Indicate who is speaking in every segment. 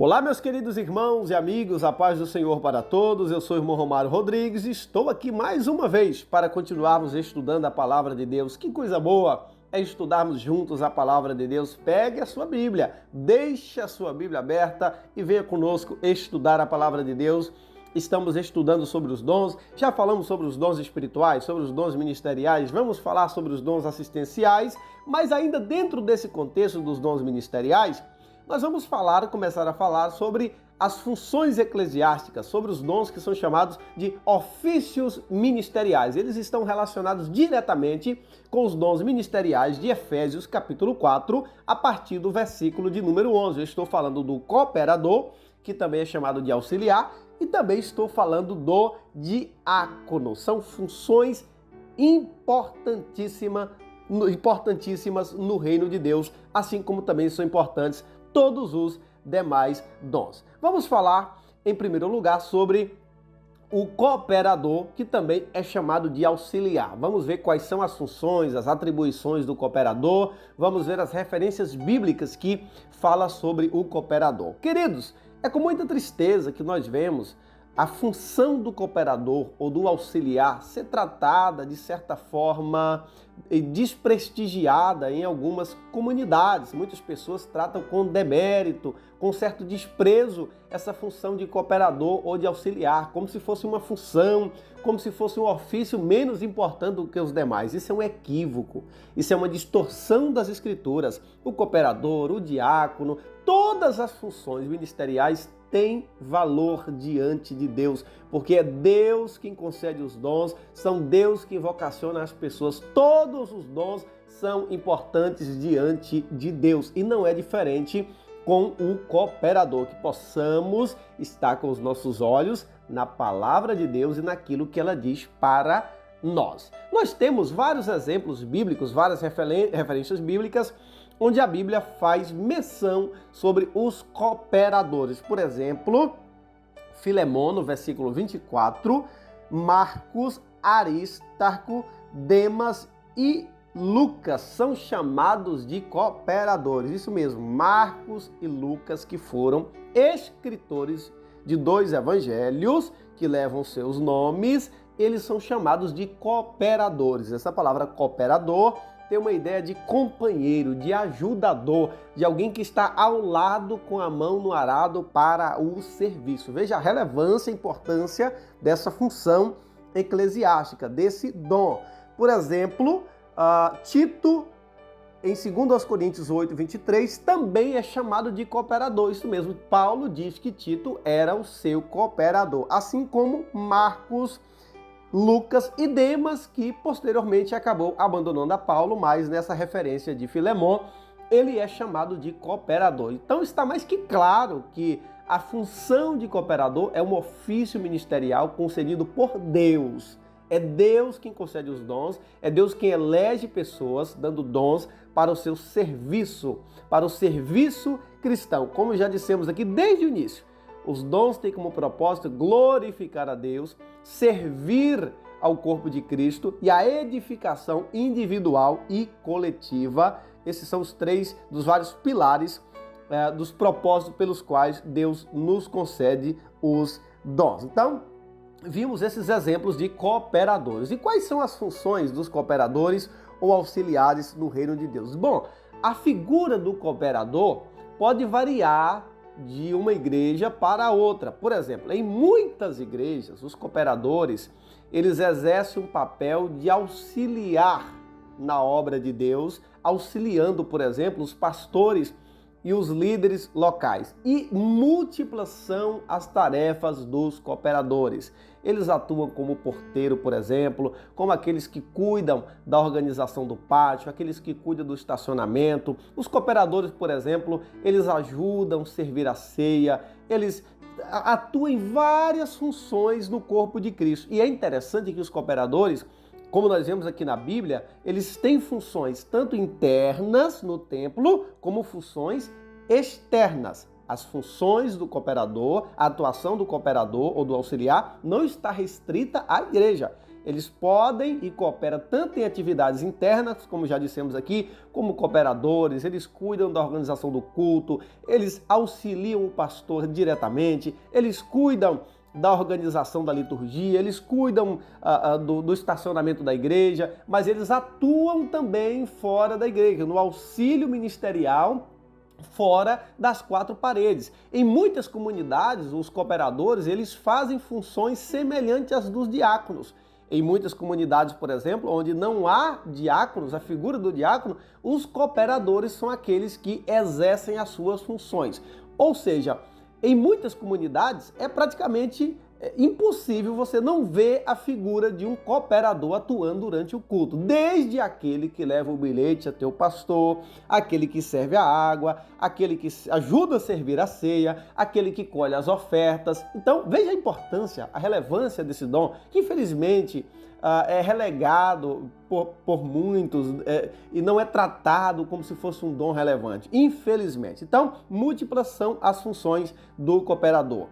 Speaker 1: Olá, meus queridos irmãos e amigos, a paz do Senhor para todos. Eu sou o irmão Romário Rodrigues e estou aqui mais uma vez para continuarmos estudando a palavra de Deus. Que coisa boa é estudarmos juntos a palavra de Deus. Pegue a sua Bíblia, deixe a sua Bíblia aberta e venha conosco estudar a palavra de Deus. Estamos estudando sobre os dons, já falamos sobre os dons espirituais, sobre os dons ministeriais, vamos falar sobre os dons assistenciais, mas ainda dentro desse contexto dos dons ministeriais, nós vamos começar a falar sobre as funções eclesiásticas, sobre os dons que são chamados de ofícios ministeriais. Eles estão relacionados diretamente com os dons ministeriais de Efésios capítulo 4, a partir do versículo de número 11. Eu estou falando do cooperador, que também é chamado de auxiliar, e também estou falando do diácono. São funções importantíssimas no reino de Deus, assim como também são importantes todos os demais dons. Vamos falar, em primeiro lugar, sobre o cooperador, que também é chamado de auxiliar. Vamos ver quais são as funções, as atribuições do cooperador, vamos ver as referências bíblicas que falam sobre o cooperador. Queridos, é com muita tristeza que nós vemos a função do cooperador ou do auxiliar ser tratada, de certa forma, desprestigiada em algumas comunidades. Muitas pessoas tratam com demérito, com certo desprezo, essa função de cooperador ou de auxiliar, como se fosse uma função, como se fosse um ofício menos importante do que os demais. Isso é um equívoco, isso é uma distorção das Escrituras. O cooperador, o diácono, todas as funções ministeriais têm valor diante de Deus, porque é Deus quem concede os dons, são Deus quem vocaciona as pessoas. Todos os dons são importantes diante de Deus e não é diferente com o cooperador, que possamos estar com os nossos olhos na palavra de Deus e naquilo que ela diz para nós. Nós temos vários exemplos bíblicos, várias referências bíblicas onde a Bíblia faz menção sobre os cooperadores. Por exemplo, Filemon, no versículo 24, Marcos, Aristarco, Demas e Lucas são chamados de cooperadores. Isso mesmo, Marcos e Lucas, que foram escritores de dois evangelhos que levam seus nomes, eles são chamados de cooperadores. Essa palavra cooperador tem uma ideia de companheiro, de ajudador, de alguém que está ao lado com a mão no arado para o serviço. Veja a relevância e importância dessa função eclesiástica, desse dom. Por exemplo, Tito, em 2 Coríntios 8, 23, também é chamado de cooperador. Isso mesmo, Paulo diz que Tito era o seu cooperador, assim como Marcos, Lucas e Demas, que posteriormente acabou abandonando a Paulo, mas nessa referência de Filemon, ele é chamado de cooperador. Então está mais que claro que a função de cooperador é um ofício ministerial concedido por Deus. É Deus quem concede os dons, é Deus quem elege pessoas, dando dons para o seu serviço, para o serviço cristão. Como já dissemos aqui desde o início, os dons têm como propósito glorificar a Deus, servir ao corpo de Cristo e a edificação individual e coletiva. Esses são os três dos vários pilares dos propósitos pelos quais Deus nos concede os dons. Então, vimos esses exemplos de cooperadores. E quais são as funções dos cooperadores ou auxiliares no reino de Deus? Bom, a figura do cooperador pode variar de uma igreja para outra. Por exemplo, em muitas igrejas, os cooperadores, eles exercem um papel de auxiliar na obra de Deus, auxiliando, por exemplo, os pastores e os líderes locais. E múltiplas são as tarefas dos cooperadores. Eles atuam como porteiro, por exemplo, como aqueles que cuidam da organização do pátio, aqueles que cuidam do estacionamento. Os cooperadores, por exemplo, eles ajudam a servir a ceia, eles atuam em várias funções no corpo de Cristo. E é interessante que os cooperadores, como nós vemos aqui na Bíblia, eles têm funções tanto internas no templo, como funções externas. As funções do cooperador, a atuação do cooperador ou do auxiliar não está restrita à igreja. Eles podem e cooperam tanto em atividades internas, como já dissemos aqui, como cooperadores, eles cuidam da organização do culto, eles auxiliam o pastor diretamente, eles cuidam da organização da liturgia, eles cuidam do estacionamento da igreja, mas eles atuam também fora da igreja, no auxílio ministerial, fora das quatro paredes. Em muitas comunidades, os cooperadores, eles fazem funções semelhantes às dos diáconos. Em muitas comunidades, por exemplo, onde não há diáconos, a figura do diácono, os cooperadores são aqueles que exercem as suas funções. Ou seja, em muitas comunidades é praticamente impossível você não ver a figura de um cooperador atuando durante o culto, desde aquele que leva o bilhete até o pastor, aquele que serve a água, aquele que ajuda a servir a ceia, aquele que colhe as ofertas. Então, veja a importância, a relevância desse dom, que infelizmente é relegado por muitos e não é tratado como se fosse um dom relevante, infelizmente. Então, múltiplas são as funções do cooperador.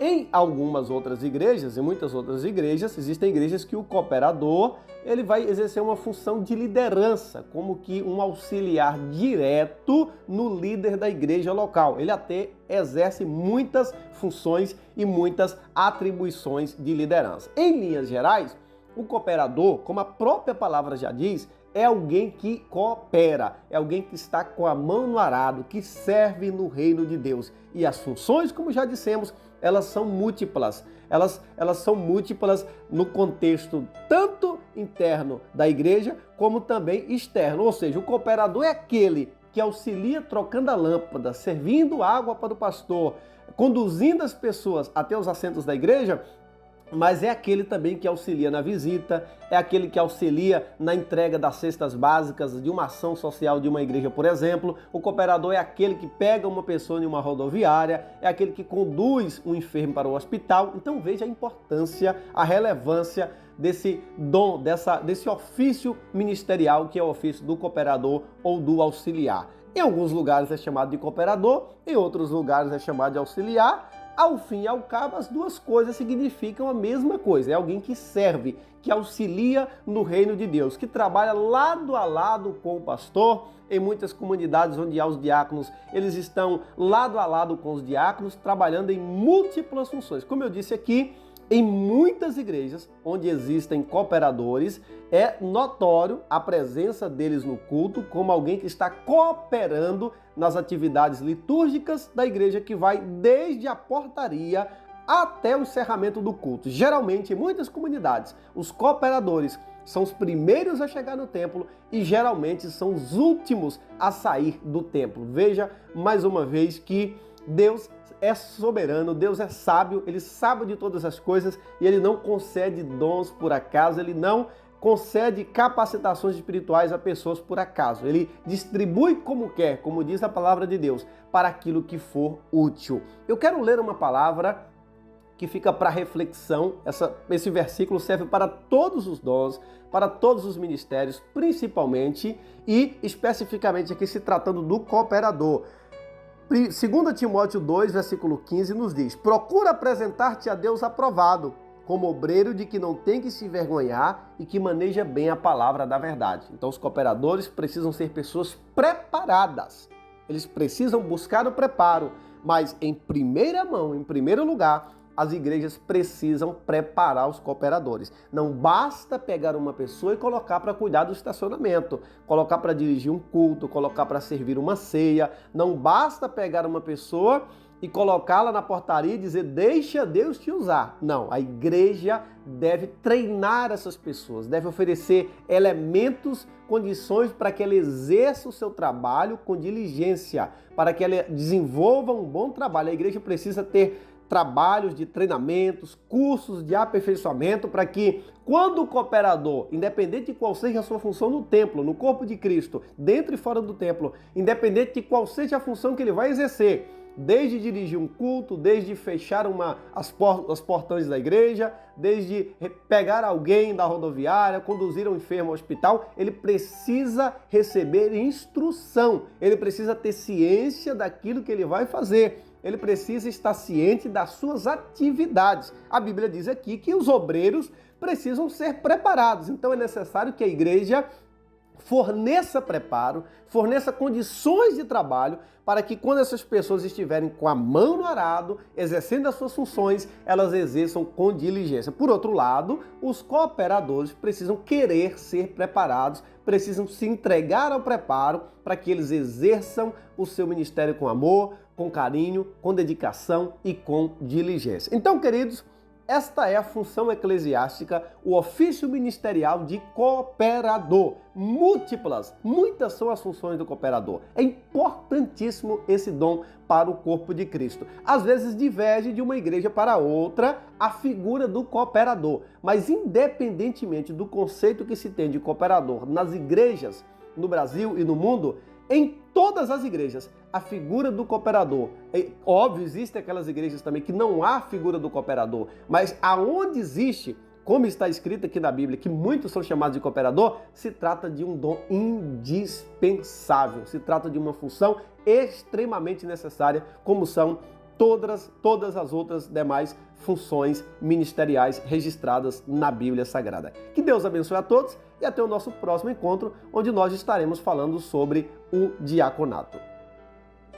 Speaker 1: Em algumas outras igrejas, em muitas outras igrejas, existem igrejas que o cooperador ele vai exercer uma função de liderança, como que um auxiliar direto no líder da igreja local. Ele até exerce muitas funções e muitas atribuições de liderança. Em linhas gerais, o cooperador, como a própria palavra já diz, é alguém que coopera, é alguém que está com a mão no arado, que serve no reino de Deus. E as funções, como já dissemos, elas são múltiplas. Elas são múltiplas no contexto tanto interno da igreja, como também externo. Ou seja, o cooperador é aquele que auxilia trocando a lâmpada, servindo água para o pastor, conduzindo as pessoas até os assentos da igreja, mas é aquele também que auxilia na visita, é aquele que auxilia na entrega das cestas básicas de uma ação social de uma igreja, por exemplo. O cooperador é aquele que pega uma pessoa em uma rodoviária, é aquele que conduz um enfermo para o hospital. Então veja a importância, a relevância desse dom, desse ofício ministerial que é o ofício do cooperador ou do auxiliar. Em alguns lugares é chamado de cooperador, em outros lugares é chamado de auxiliar. Ao fim e ao cabo, as duas coisas significam a mesma coisa. É alguém que serve, que auxilia no reino de Deus, que trabalha lado a lado com o pastor. Em muitas comunidades onde há os diáconos, eles estão lado a lado com os diáconos, trabalhando em múltiplas funções. Como eu disse aqui, em muitas igrejas onde existem cooperadores, é notório a presença deles no culto como alguém que está cooperando nas atividades litúrgicas da igreja, que vai desde a portaria até o encerramento do culto. Geralmente, em muitas comunidades, os cooperadores são os primeiros a chegar no templo e geralmente são os últimos a sair do templo. Veja mais uma vez que Deus é soberano, Deus é sábio, Ele sabe de todas as coisas e Ele não concede dons por acaso, Ele não concede capacitações espirituais a pessoas por acaso. Ele distribui como quer, como diz a palavra de Deus, para aquilo que for útil. Eu quero ler uma palavra que fica para reflexão. Esse versículo serve para todos os dons, para todos os ministérios, principalmente e especificamente aqui se tratando do cooperador. 2 Timóteo 2, versículo 15 nos diz: procura apresentar-te a Deus aprovado, como obreiro de que não tem que se envergonhar e que maneja bem a palavra da verdade. Então os cooperadores precisam ser pessoas preparadas. Eles precisam buscar o preparo, mas em primeira mão, em primeiro lugar, as igrejas precisam preparar os cooperadores. Não basta pegar uma pessoa e colocar para cuidar do estacionamento, colocar para dirigir um culto, colocar para servir uma ceia. Não basta pegar uma pessoa e colocá-la na portaria e dizer, deixa Deus te usar. Não, a igreja deve treinar essas pessoas, deve oferecer elementos, condições para que ela exerça o seu trabalho com diligência, para que ela desenvolva um bom trabalho. A igreja precisa ter trabalhos de treinamentos, cursos de aperfeiçoamento, para que quando o cooperador, independente de qual seja a sua função no templo, no corpo de Cristo, dentro e fora do templo, independente de qual seja a função que ele vai exercer, desde dirigir um culto, desde fechar os portões da igreja, desde pegar alguém da rodoviária, conduzir um enfermo ao hospital, ele precisa receber instrução, ele precisa ter ciência daquilo que ele vai fazer. Ele precisa estar ciente das suas atividades. A Bíblia diz aqui que os obreiros precisam ser preparados. Então é necessário que a igreja forneça preparo, forneça condições de trabalho para que quando essas pessoas estiverem com a mão no arado, exercendo as suas funções, elas exerçam com diligência. Por outro lado, os cooperadores precisam querer ser preparados, precisam se entregar ao preparo para que eles exerçam o seu ministério com amor, com carinho, com dedicação e com diligência. Então, queridos, esta é a função eclesiástica, o ofício ministerial de cooperador. Muitas são as funções do cooperador. É importantíssimo esse dom para o corpo de Cristo. Às vezes diverge de uma igreja para outra a figura do cooperador, mas independentemente do conceito que se tem de cooperador nas igrejas no Brasil e no mundo, em todas as igrejas, a figura do cooperador, óbvio, existem aquelas igrejas também que não há figura do cooperador, mas aonde existe, como está escrito aqui na Bíblia, que muitos são chamados de cooperador, se trata de um dom indispensável, se trata de uma função extremamente necessária, como são todas as outras demais funções ministeriais registradas na Bíblia Sagrada. Que Deus abençoe a todos e até o nosso próximo encontro, onde nós estaremos falando sobre o diaconato.